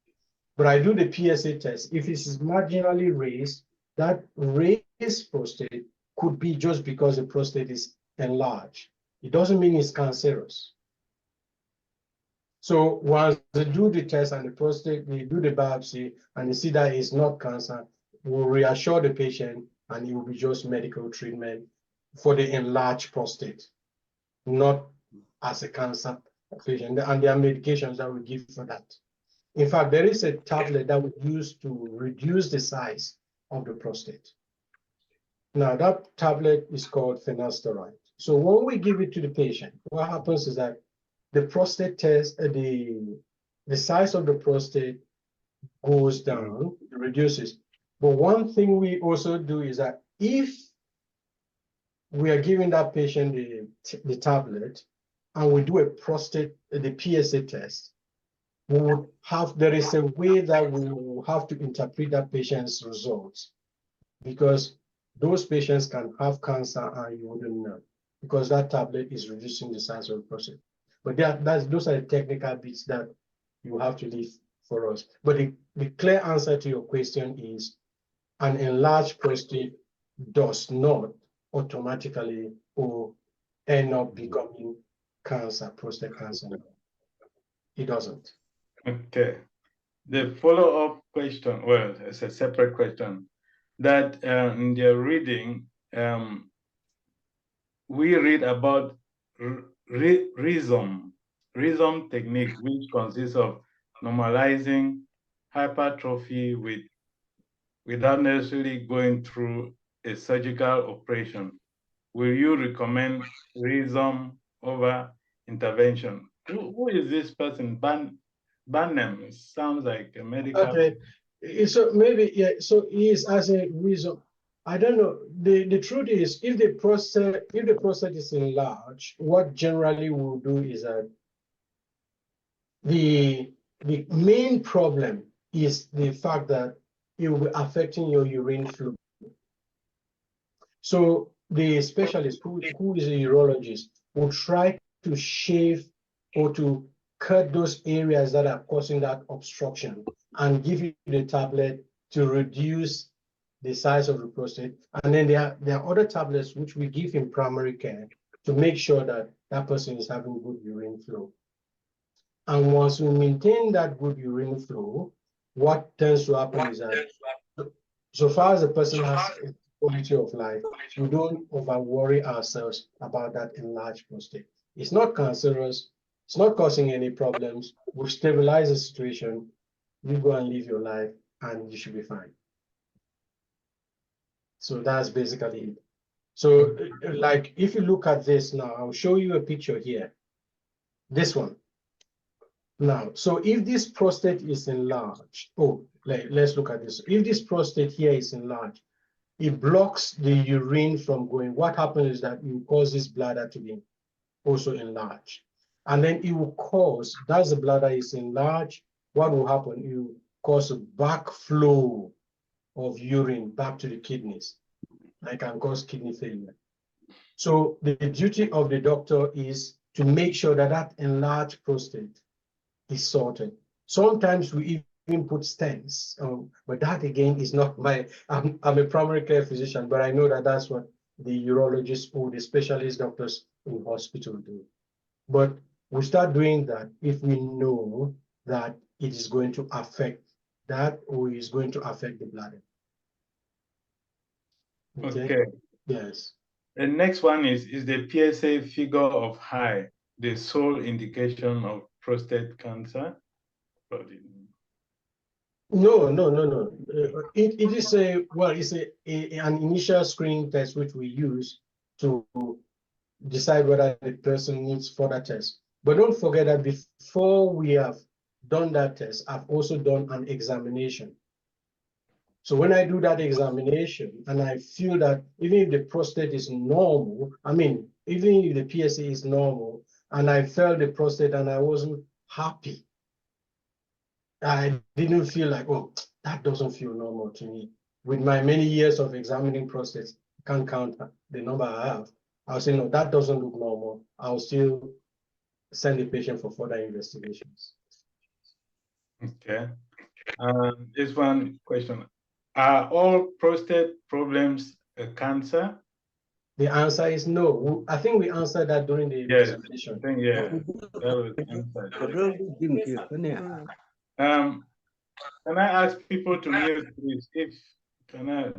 But I do the PSA test. If it is marginally raised, that raised prostate could be just because the prostate is enlarged. It doesn't mean it's cancerous. So once they do the test and the prostate, they do the biopsy and they see that it's not cancer, we'll reassure the patient and it will be just medical treatment for the enlarged prostate, not as a cancer patient. And there are medications that we give for that. In fact, there is a tablet that we use to reduce the size of the prostate. Now, that tablet is called finasteride. So when we give it to the patient, what happens is that the prostate test, the size of the prostate goes down, reduces. But one thing we also do is that if we are giving that patient the tablet and we do a prostate, the PSA test, we would have, there is a way that we will have to interpret that patient's results, because those patients can have cancer and you wouldn't know, because that tablet is reducing the size of the prostate. But those are the technical bits that you have to leave for us. But the clear answer to your question is an enlarged prostate does not automatically or end up becoming cancer, prostate cancer. It doesn't. Okay. The follow-up question, well, it's a separate question, that in the reading, we read about rhizome technique, which consists of normalizing hypertrophy without necessarily going through a surgical operation. Will you recommend rhizome over intervention? Who is this person? Banham sounds like a medical. Okay, so maybe, yeah, so he is as a reason. I don't know. The truth is, if the prostate is enlarged, what generally we'll do is that the main problem is the fact that it will be affecting your urine flow. So the specialist who is a urologist will try to shave or to cut those areas that are causing that obstruction and give you the tablet to reduce the size of the prostate. And then there are other tablets which we give in primary care to make sure that that person is having good urine flow. And once we maintain that good urine flow, what tends to happen is that so far as the person has quality of life, we don't over worry ourselves about that enlarged prostate. It's not cancerous, it's not causing any problems. We've stabilized the situation. You go and live your life and you should be fine. So that's basically it. So like if you look at this now, I'll show you a picture here. This one. Now, so if this prostate is enlarged, let's look at this. If this prostate here is enlarged, it blocks the urine from going. What happens is that it causes bladder to be also enlarged. And then it will cause, as the bladder is enlarged, what will happen? It will cause a backflow of urine back to the kidneys. That can cause kidney failure. So the duty of the doctor is to make sure that that enlarged prostate is sorted. Sometimes we even put stents, but that again is not my, I'm a primary care physician, but I know that that's what the urologists or the specialist doctors in hospital do. But we start doing that if we know that it is going to affect that or is going to affect the bladder. Okay. Yes. The next one is the PSA figure of high the sole indication of prostate cancer? No. It is an initial screening test which we use to decide whether the person needs further tests. But don't forget that before we have done that test, I've also done an examination. So when I do that examination and I feel that even if the prostate is normal, I mean, even if the PSA is normal, and I felt the prostate and I wasn't happy. I didn't feel like, oh, that doesn't feel normal to me. With my many years of examining prostates, I can't count the number I have. I'll say, no, that doesn't look normal. I'll still send the patient for further investigations. Okay. This one question. Are all prostate problems a cancer? The answer is no. I think we answered that during the presentation. I think, yeah, that was answered. Can I ask people to mute, please?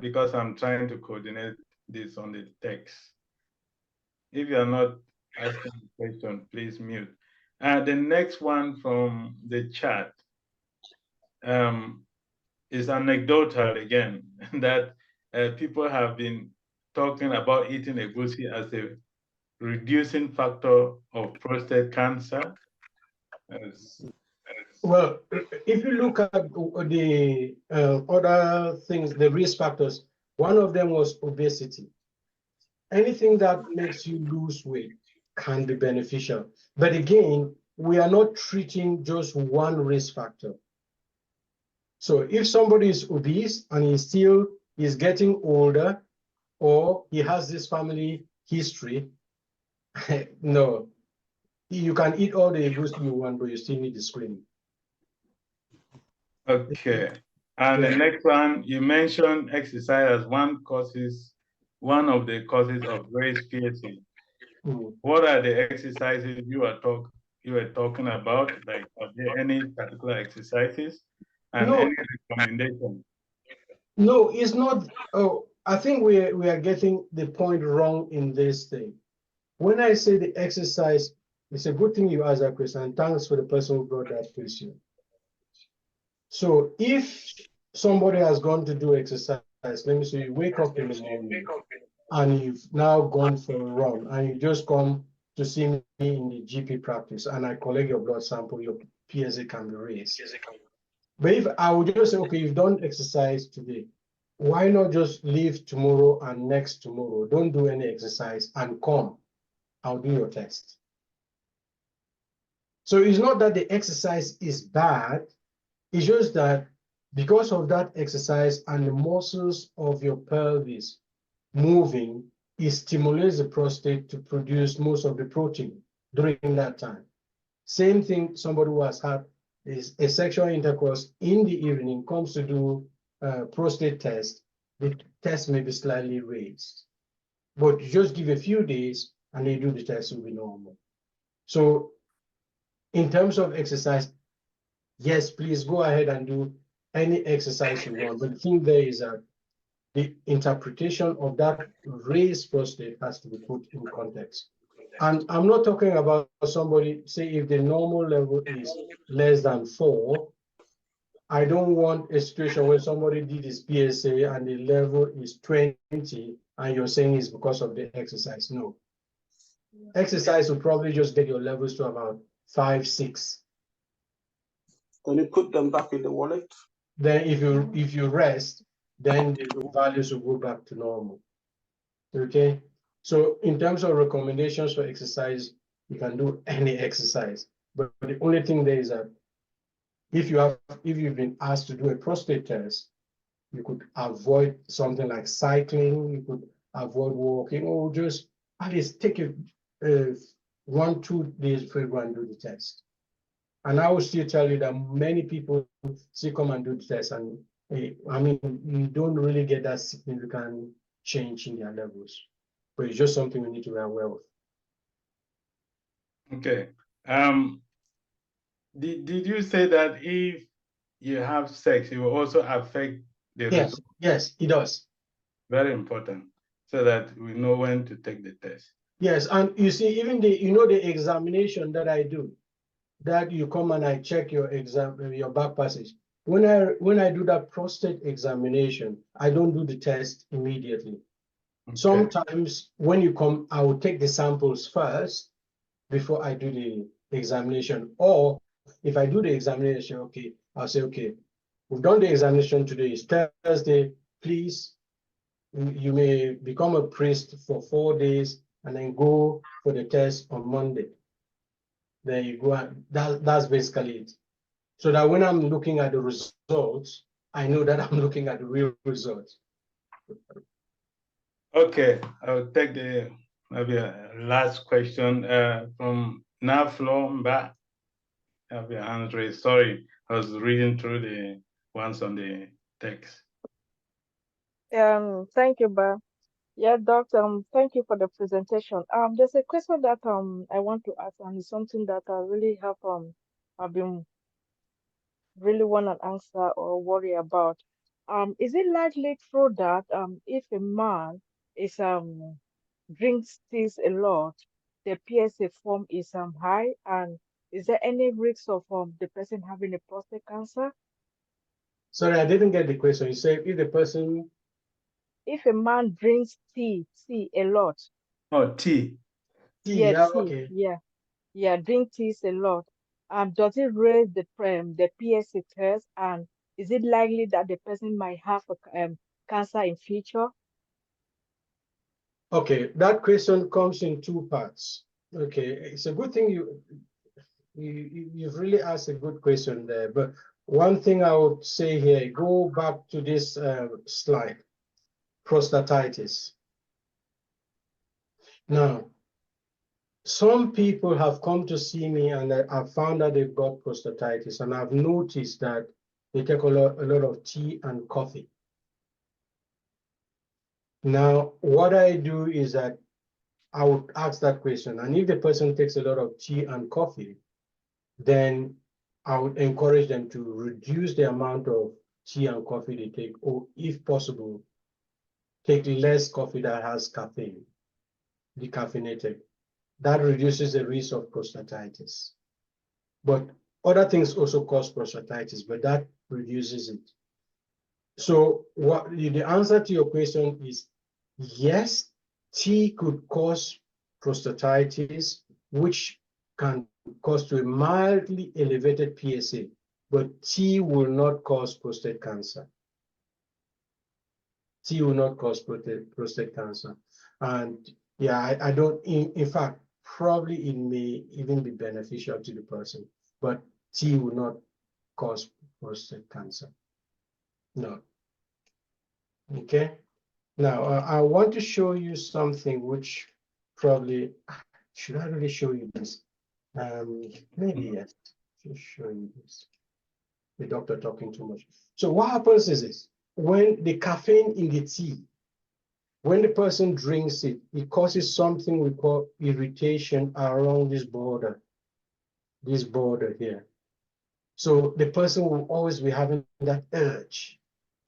Because I'm trying to coordinate this on the text. If you are not asking the question, please mute. The next one from the chat is anecdotal again, that people have been talking about eating egusi as a reducing factor of prostate cancer. Well, if you look at the other things, the risk factors, one of them was obesity. Anything that makes you lose weight can be beneficial. But again, we are not treating just one risk factor. So if somebody is obese and he still is getting older, or he has this family history, no, you can eat all the egusi you want, but you still need the screening. Okay. And the next one, you mentioned exercise as one of the causes of raised PSA. What are the exercises you were talking about? Like, are there any particular exercises and any recommendation? No, it's not. Oh, I think we are getting the point wrong in this thing. When I say the exercise, it's a good thing you asked that question, and thanks for the person who brought that question. So if somebody has gone to do exercise, let me say you wake up in the morning and you've now gone for a run and you just come to see me in the GP practice and I collect your blood sample, your PSA can be raised. But if I would just say, okay, you've done exercise today, why not just leave tomorrow and next tomorrow? Don't do any exercise and come. I'll do your test. So it's not that the exercise is bad. It's just that because of that exercise and the muscles of your pelvis moving, it stimulates the prostate to produce most of the protein during that time. Same thing, somebody who has had is a sexual intercourse in the evening comes to do a prostate test, the test may be slightly raised. But you just give a few days and they do the test, will be normal. So in terms of exercise, yes, please go ahead and do any exercise you want. But the thing there is that the interpretation of that raised prostate has to be put in context. And I'm not talking about somebody, say if the normal level is less than 4, I don't want a situation where somebody did his PSA and the level is 20 and you're saying it's because of the exercise. No. Exercise will probably just get your levels to about 5, 6. Can you put them back in the wallet? Then if you rest, then the values will go back to normal. Okay? So in terms of recommendations for exercise, you can do any exercise. But the only thing there is that if you've been asked to do a prostate test, you could avoid something like cycling, you could avoid walking, or just at least take 1-2 days before you go and do the test. And I will still tell you that many people still come and do the test, and I mean, you don't really get that significant change in their levels. But it's just something we need to be aware of. Okay. Did you say that if you have sex, it will also affect the result? Yes, it does. Very important, so that we know when to take the test. Yes, and you see, even the examination that I do, that you come and I check your back passage. When I do that prostate examination, I don't do the test immediately. Okay. Sometimes when you come, I will take the samples first before I do the examination. Or if I do the examination, okay, I'll say, okay, we've done the examination today, it's Thursday, please, you may become a priest for 4 days and then go for the test on Monday. There you go. That's basically it. So that when I'm looking at the results, I know that I'm looking at the real results. Okay, I'll take the maybe last question from Naflo Mba. Have your hands raised. Sorry, I was reading through the ones on the text. Thank you, Ba. Yeah, Doctor, thank you for the presentation. There's a question that I want to ask, and it's something that I really have I've been really want an answer or worry about. Is it likely true that if a man is drinks this a lot, the PSA form is high, and is there any risk of the person having a prostate cancer? Sorry, I didn't get the question. You said if the person, If a man drinks tea a lot, Oh, tea. yeah, yeah, tea, okay. yeah, drink teas a lot. Does it raise the PSA test, and is it likely that the person might have a cancer in future? Okay, that question comes in two parts. Okay, it's a good thing you've really asked a good question there. But one thing I would say here, go back to this slide, prostatitis. Now, some people have come to see me and I've found that they've got prostatitis, and I've noticed that they take a lot of tea and coffee. Now, what I do is that I would ask that question, and if the person takes a lot of tea and coffee, then I would encourage them to reduce the amount of tea and coffee they take, or if possible, take less coffee that has caffeine, decaffeinated. That reduces the risk of prostatitis. But other things also cause prostatitis, but that reduces it. So what the answer to your question is yes, tea could cause prostatitis, which can cause to a mildly elevated PSA, but tea will not cause prostate cancer. Tea will not cause prostate cancer. And yeah, I don't, in fact, probably it may even be beneficial to the person, but tea will not cause prostate cancer. No. Okay. Now, I want to show you something which probably, should I really show you this? Maybe yes, just show you this. The doctor talking too much. So what happens is this, when the caffeine in the tea, when the person drinks it, it causes something we call irritation around this border here. So the person will always be having that urge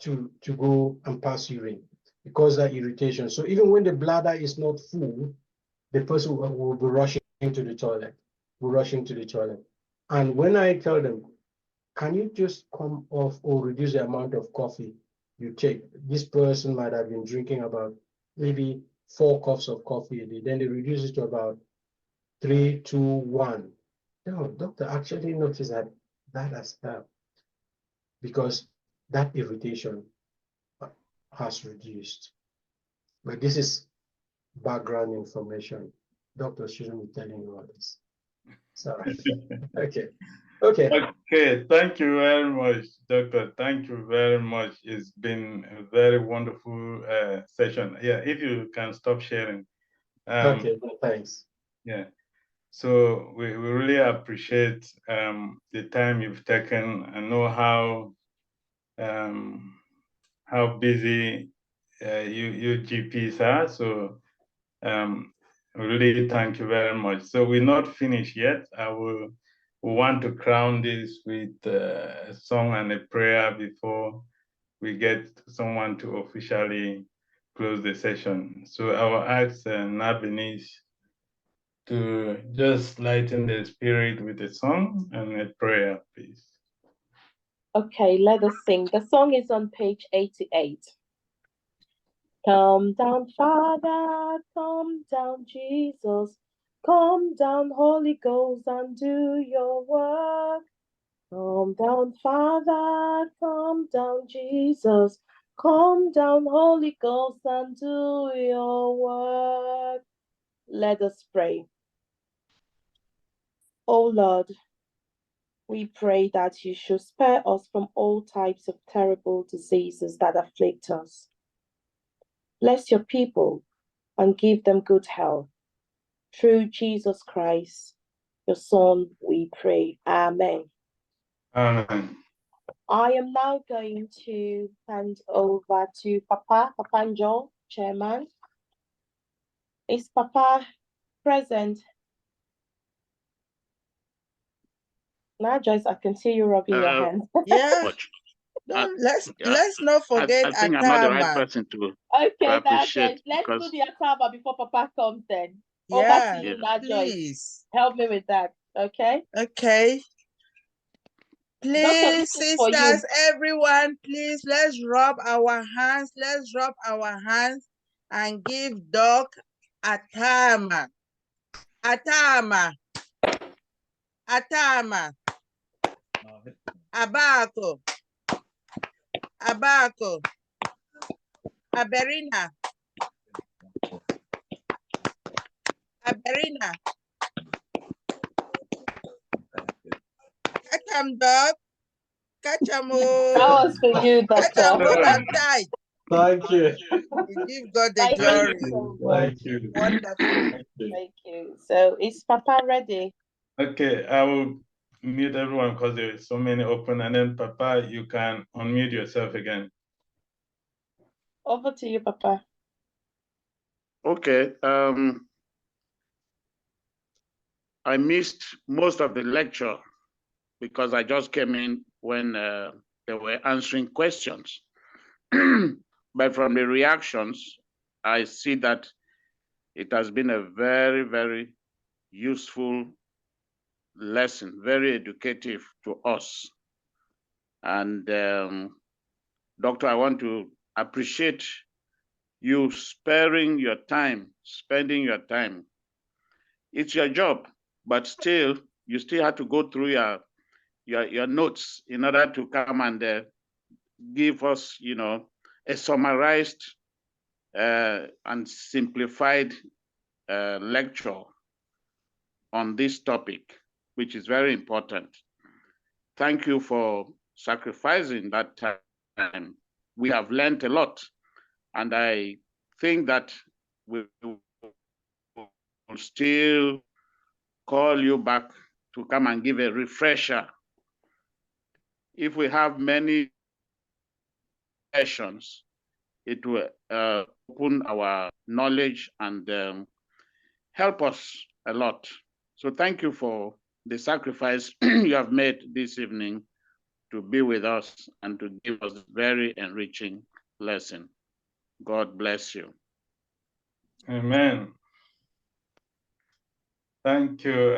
to go and pass urine because that irritation. So even when the bladder is not full, the person will be rushing to the toilet, And when I tell them, can you just come off or reduce the amount of coffee you take? This person might have been drinking about maybe 4 cups of coffee a day. Then they reduce it to about 3, 2, 1. No, doctor actually noticed that has helped because that irritation has reduced. But this is background information. Doctors shouldn't be telling you all this. So, okay. Okay, thank you very much, Doctor. Thank you very much. It's been a very wonderful session. Yeah, if you can stop sharing. Okay, thanks. Yeah, so we really appreciate the time you've taken. I know how busy you GPs are, so really thank you very much. So we're not finished yet. We want to crown this with a song and a prayer before we get someone to officially close the session. So I will ask Nabinish to just lighten the spirit with a song and a prayer, please. Okay, let us sing. The song is on page 88. Come down, Father, come down, Jesus. Come down, Holy Ghost, and do your work. Come down, Father, come down, Jesus. Come down, Holy Ghost, and do your work. Let us pray. O Lord, we pray that you should spare us from all types of terrible diseases that afflict us. Bless your people and give them good health. Through Jesus Christ, your Son, we pray. Amen. Amen. I am now going to hand over to Papa Paschal, Chairman. Is Papa present? Now, Joyce, I can see you rubbing your hands. Yeah. Let's not forget I think I'm not the right Atama. person to Okay, now appreciate Joyce, let's do because the Atama before Papa comes then. Over Yeah, to you now, Joyce. please. Help me with that, okay? Okay. Doctor, Please, this is for you. sisters, everyone, please, let's rub our hands. Let's rub our hands and give Doc Atama. Atama. Atama. Abako. Abako. Aberina. Aberina. Catch 'em, Doc. Catch 'em. That was for you, Catch 'em. Doctor. Hold 'em tight. Thank you. We give God the Thank you glory. so much. Thank you. Wonderful. Thank you. So is Papa ready? Okay, I will mute everyone because there is so many open, and then Papa, you can unmute yourself again. Over to you, Papa. okay. I missed most of the lecture because I just came in when they were answering questions. But from the reactions, I see that it has been a very, very useful lesson, very educative to us. And Doctor, I want to appreciate you spending your time. It's your job, but still, you still have to go through your notes in order to come and give us, a summarized and simplified lecture on this topic, which is very important. Thank you for sacrificing that time. We have learned a lot, and I think that we will still call you back to come and give a refresher. If we have many sessions, it will open our knowledge and help us a lot. So thank you for the sacrifice you have made this evening to be with us and to give us a very enriching lesson. God bless you. Amen. Thank you,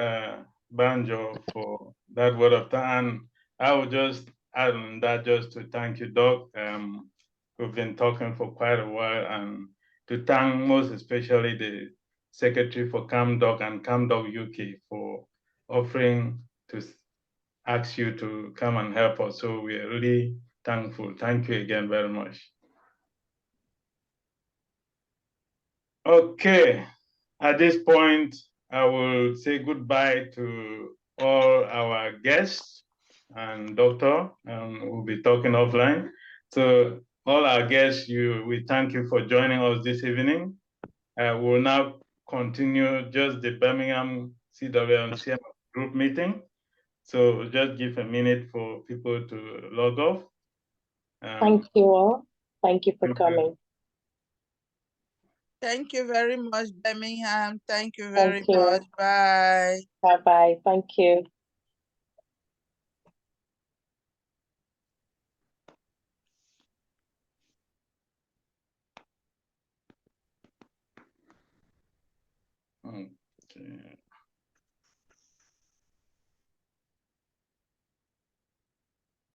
Banjo, for that word of time. And I will just add on that just to thank you, Doc. We've been talking for quite a while, and to thank most especially the Secretary for CamDoc and CamDoc UK for offering to ask you to come and help us. So we are really thankful. Thank you again very much. Okay, at this point, I will say goodbye to all our guests and Doctor, and we'll be talking offline. So all our guests, we thank you for joining us this evening. We'll now continue just the Birmingham CWF and CMF Group meeting. So just give a minute for people to log off. Thank you all. Thank you for coming. Thank you very much, Birmingham. Thank you very much. Bye. Bye-bye. Thank you. Okay.